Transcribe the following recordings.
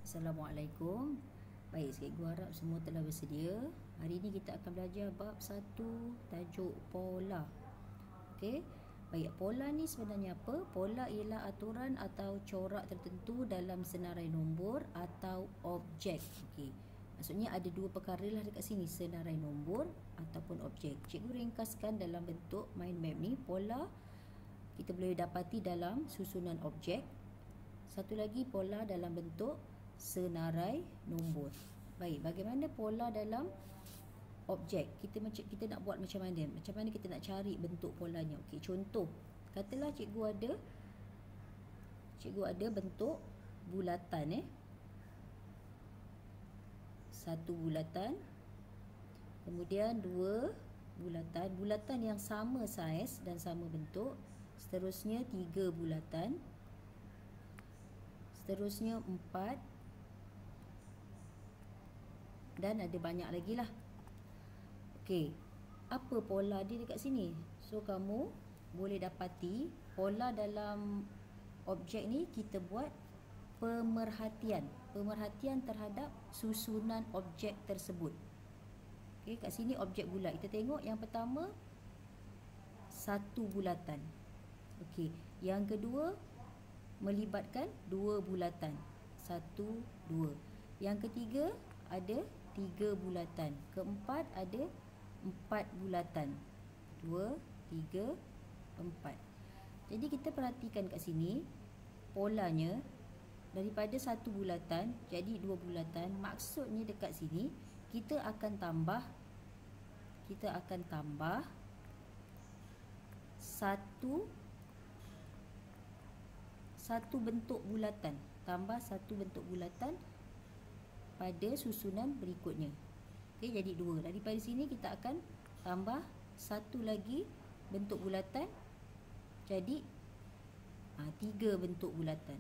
Assalamualaikum. Baik, cikgu harap semua telah bersedia. Hari ini kita akan belajar bab 1, tajuk pola. Okey. Baik, pola ni sebenarnya apa? Pola ialah aturan atau corak tertentu dalam senarai nombor atau objek. Okey. Maksudnya ada dua perkara lah dekat sini, senarai nombor ataupun objek. Cikgu ringkaskan dalam bentuk mind map ni. Pola kita boleh dapati dalam susunan objek. Satu lagi pola dalam bentuk senarai nombor. Baik, bagaimana pola dalam objek? Kita nak buat macam mana? Macam mana kita nak cari bentuk polanya? Okey, contoh. Katalah cikgu ada bentuk bulatan satu bulatan, kemudian dua bulatan yang sama saiz dan sama bentuk, seterusnya 3 bulatan, seterusnya 4, dan ada banyak lagi lah. Okey, apa pola dia dekat sini? So kamu boleh dapati pola dalam objek ni kita buat pemerhatian terhadap susunan objek tersebut. Okey, kat sini objek bulat. Kita tengok yang pertama satu bulatan. Okey, yang kedua melibatkan 2 bulatan. 1, 2. Yang ketiga ada 3 bulatan. Keempat ada 4 bulatan. 2, 3, 4. Jadi kita perhatikan kat sini polanya daripada 1 bulatan jadi 2 bulatan. Maksudnya dekat sini kita akan tambah satu bentuk bulatan, tambah satu bentuk bulatan pada susunan berikutnya. Okey, jadi 2. Daripada sini kita akan tambah satu lagi bentuk bulatan, jadi 3 bentuk bulatan.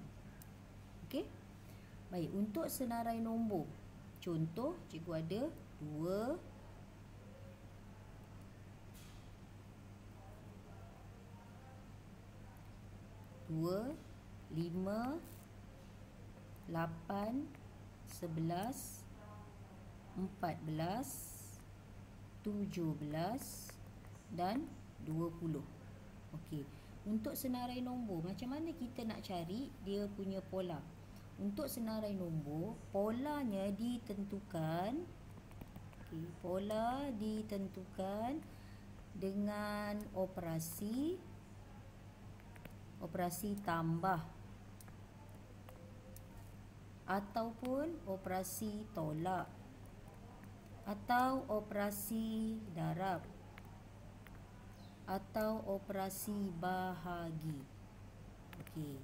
Okey. Baik, untuk senarai nombor, contoh cikgu ada 2, 5, 8, 11, 14, 17 dan 20. Okey. Untuk senarai nombor, macam mana kita nak cari dia punya pola? Untuk senarai nombor, polanya ditentukan, pola ditentukan dengan operasi tambah ataupun operasi tolak atau operasi darab atau operasi bahagi. Okey.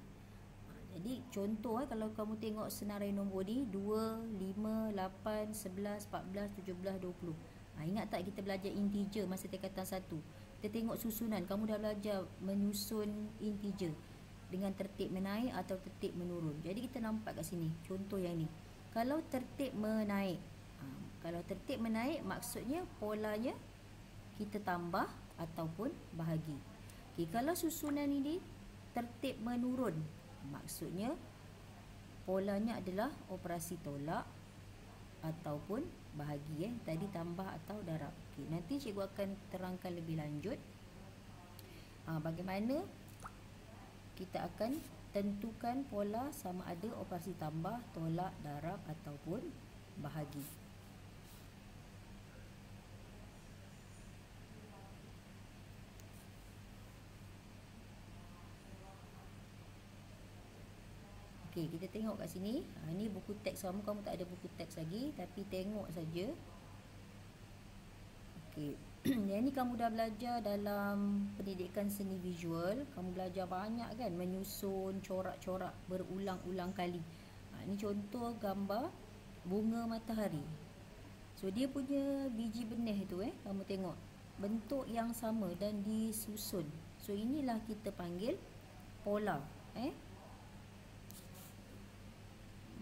Jadi contoh kalau kamu tengok senarai nombor ni 2, 5, 8, 11, 14, 17, 20. Ingat tak kita belajar integer masa tingkatan 1? Kita tengok susunan, kamu dah belajar menyusun integer dengan tertib menaik atau tertib menurun. Jadi kita nampak kat sini contoh yang ni. Kalau tertib menaik, maksudnya polanya kita tambah ataupun bahagi. Okey, kalau susunan ini tertib menurun, maksudnya polanya adalah operasi tolak ataupun bahagi. Tadi tambah atau darab. Okey, nanti cikgu akan terangkan lebih lanjut bagaimana kita akan tentukan pola sama ada operasi tambah, tolak, darab ataupun bahagi. Okey, kita tengok kat sini. Ini buku teks kamu tak ada buku teks lagi, tapi tengok saja. Okey. Yang ni kamu dah belajar dalam pendidikan seni visual. Kamu belajar banyak kan, menyusun corak-corak berulang-ulang kali. Ini contoh gambar bunga matahari. So dia punya biji benih tu kamu tengok bentuk yang sama dan disusun. So inilah kita panggil pola.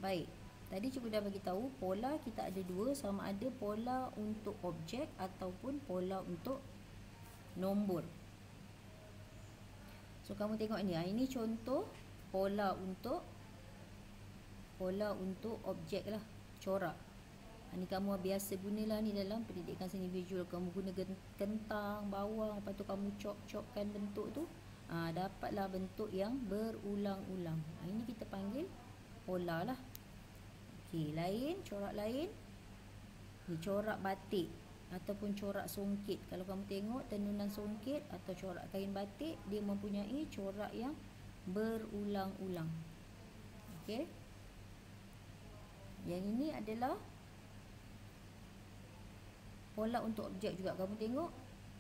Baik, tadi cikgu dah bagi tahu pola kita ada 2, sama ada pola untuk objek ataupun pola untuk nombor. So kamu tengok ni, ini contoh pola untuk pola untuk objek lah, corak. Ni kamu biasa gunalah ni dalam pendidikan seni visual. Kamu guna kentang, bawang, lepas tu kamu chop-chopkan bentuk tu, dapatlah bentuk yang berulang-ulang. Ini kita panggil pola lah. Okey, lain, corak lain ni corak batik ataupun corak songket. Kalau kamu tengok tenunan songket atau corak kain batik, dia mempunyai corak yang berulang-ulang. Okey, yang ini adalah pola untuk objek juga. Kamu tengok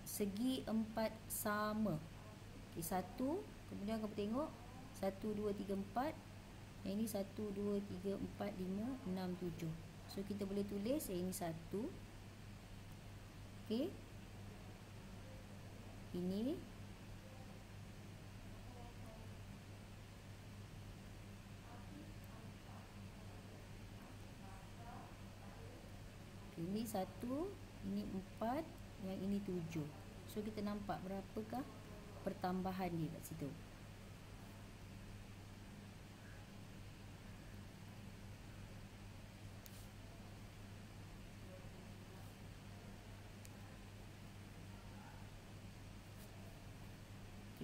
segi empat sama. Okey, satu, kemudian kamu tengok 1, 2, 3, 4. Yang ini 1, 2, 3, 4, 5, 6, 7. So kita boleh tulis yang ini 1. Okey, ini ini 1, ini 4, yang ini 7. So kita nampak berapakah pertambahan dia kat situ.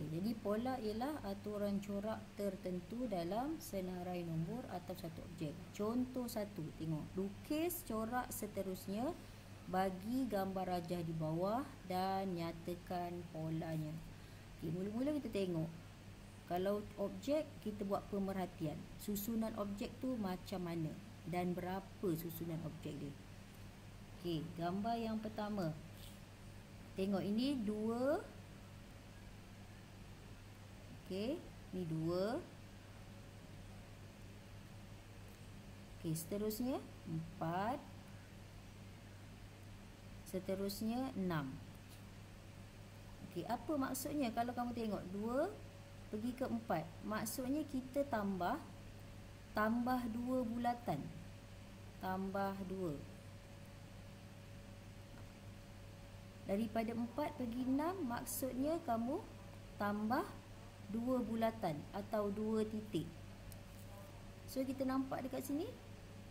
Jadi pola ialah aturan corak tertentu dalam senarai nombor atau satu objek. Contoh 1, tengok. Lukis corak seterusnya, bagi gambar rajah di bawah dan nyatakan polanya. Okay, mula-mula kita tengok. Kalau objek, kita buat pemerhatian. Susunan objek tu macam mana dan berapa susunan objek dia. Okay, gambar yang pertama. Tengok, ini 2. Okey, ni 2. Okey, seterusnya 4. Seterusnya 6. Okey, apa maksudnya kalau kamu tengok 2 pergi ke 4? Maksudnya kita tambah 2 bulatan. Tambah 2. Daripada 4 pergi 6, maksudnya kamu tambah 2 bulatan atau 2 titik. So kita nampak dekat sini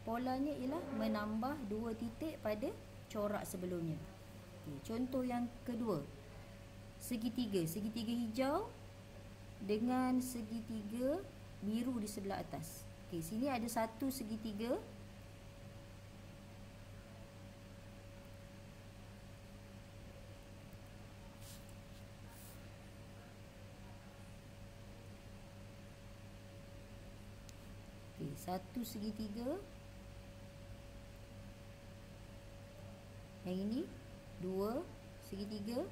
polanya ialah menambah 2 titik pada corak sebelumnya. Okay, contoh yang kedua, segitiga. Segitiga hijau dengan segitiga biru di sebelah atas. Okay, sini ada satu segitiga. Satu segitiga. Yang ini 2 segitiga.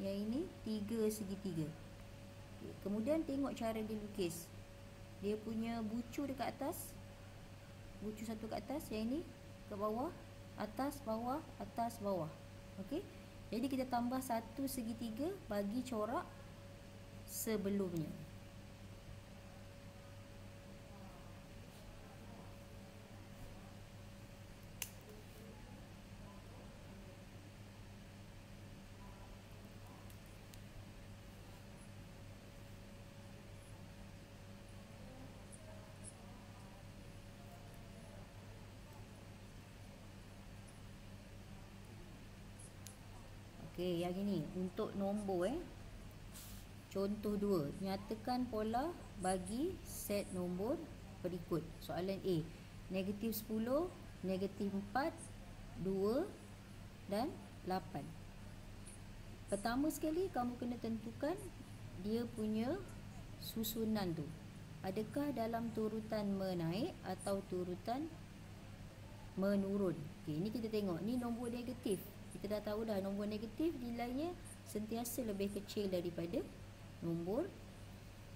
Yang ini 3 segitiga. Kemudian tengok cara dia lukis. Dia punya bucu dekat atas. Bucu satu kat atas. Yang ini ke bawah. Atas, bawah, atas, bawah. Okey. Jadi kita tambah satu segitiga bagi corak sebelumnya. Okey, yang ini untuk nombor Contoh 2, nyatakan pola bagi set nombor berikut. Soalan A, negatif 10, negatif 4, 2 dan 8. Pertama sekali kamu kena tentukan dia punya susunan tu. Adakah dalam turutan menaik atau turutan menurun. Okey, ini kita tengok, ni nombor negatif. Kita dah tahu dah nombor negatif nilainya sentiasa lebih kecil daripada nombor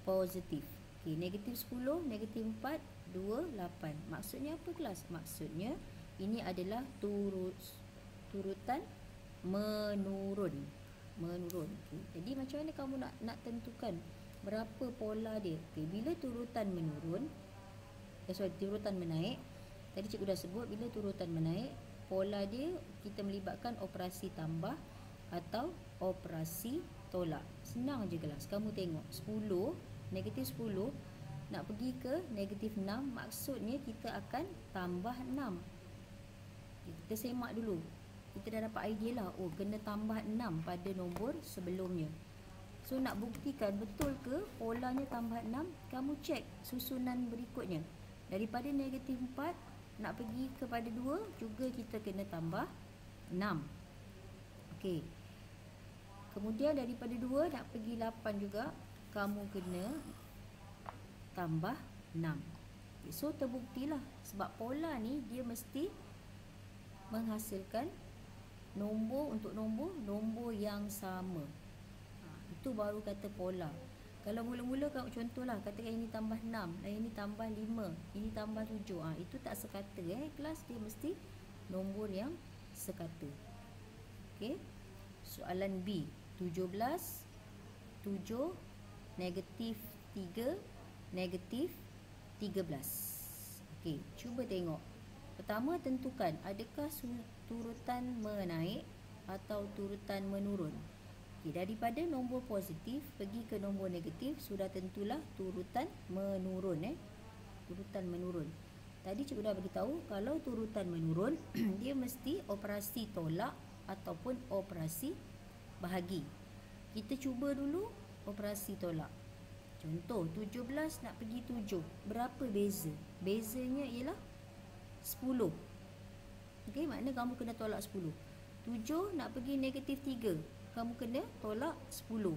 positif. Okey, negatif 10, negatif 4, 2, 8. Maksudnya apa kelas? Maksudnya ini adalah turutan menurun. Menurun. Okey, jadi macam mana kamu nak tentukan berapa pola dia? Okey, bila turutan menurun, turutan menaik. Tadi cikgu dah sebut, bila turutan menaik, pola dia kita melibatkan operasi tambah atau operasi tolak. Senang je kelas. Kamu tengok 10, negatif 10 nak pergi ke negatif 6, maksudnya kita akan tambah 6. Kita semak dulu. Kita dah dapat idea lah. Oh, kena tambah 6 pada nombor sebelumnya. So, nak buktikan betul ke polanya tambah 6, kamu cek susunan berikutnya. Daripada negatif 4, nak pergi kepada 2, juga kita kena tambah 6. Okey. Kemudian daripada 2 nak pergi 8 juga, kamu kena tambah 6. So, terbuktilah. Sebab pola ni dia mesti menghasilkan nombor untuk nombor yang sama. Itu baru kata pola. Kalau mula-mula contohlah, katakan ini tambah 6, dan ini tambah 5, ini tambah 7. Itu tak sekata kelas, dia mesti nombor yang sekata. Okey. Soalan B. 17, 7, negatif 3, negatif 13. Okey, cuba tengok. Pertama, tentukan adakah turutan menaik atau turutan menurun. Okey, daripada nombor positif pergi ke nombor negatif, sudah tentulah turutan menurun. Turutan menurun. Tadi cikgu dah beritahu, kalau turutan menurun, dia mesti operasi tolak ataupun operasi bahagi. Kita cuba dulu operasi tolak. Contoh, 17 nak pergi 7. Berapa beza? Bezanya ialah 10. Okey, maknanya kamu kena tolak 10. 7 nak pergi negatif 3. Kamu kena tolak 10.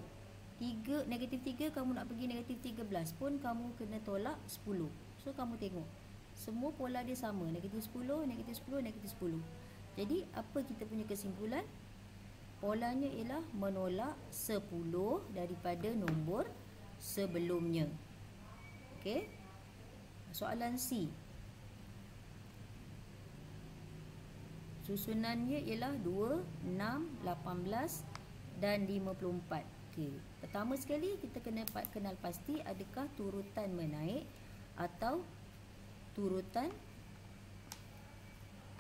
3, negatif 3, kamu nak pergi negatif 13 pun kamu kena tolak 10. So, kamu tengok. Semua pola dia sama. Negatif 10, negatif 10, negatif 10. Jadi, apa kita punya kesimpulan? Polanya ialah menolak 10 daripada nombor sebelumnya. Okey. Soalan C. Susunannya ialah 2, 6, 18 dan 54. Okey. Pertama sekali kita kena kenal pasti adakah turutan menaik atau turutan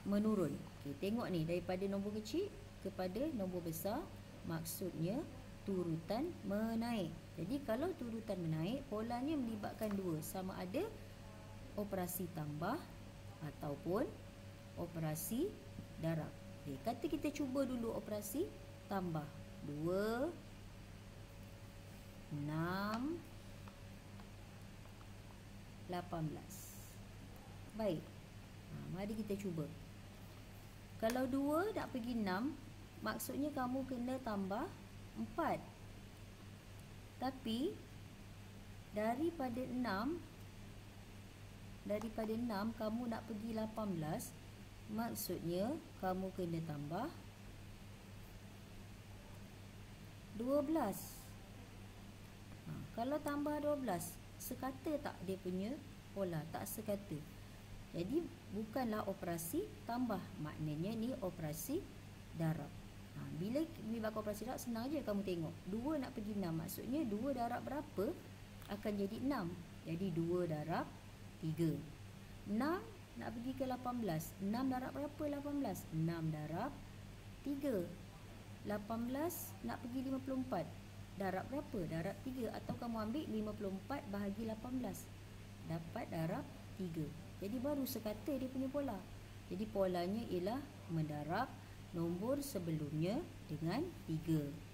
menurun. Okey, tengok ni daripada nombor kecil kepada nombor besar, maksudnya turutan menaik. Jadi kalau turutan menaik, polanya melibatkan dua, sama ada operasi tambah ataupun operasi darab. Okay, kata kita cuba dulu operasi tambah. 2, 6, 18. Baik. Mari kita cuba. Kalau 2 nak pergi 6, maksudnya kamu kena tambah 4. Tapi daripada 6 kamu nak pergi 18, maksudnya kamu kena tambah 12. Kalau tambah 12, sekata tak dia punya pola? Tak sekata. Jadi bukanlah operasi tambah, maknanya ni operasi darab. Bila melibatkan operasi darab, senang je kamu tengok. 2 nak pergi 6, maksudnya 2 darab berapa akan jadi 6. Jadi 2 darab 3. 6 nak pergi ke 18. 6 darab berapa 18? 6 darab 3. 18 nak pergi 54. Darab berapa? Darab 3. Atau kamu ambil 54 bahagi 18. Dapat darab 3. Jadi baru sekata dia punya pola. Jadi polanya ialah mendarab nombor sebelumnya dengan 3.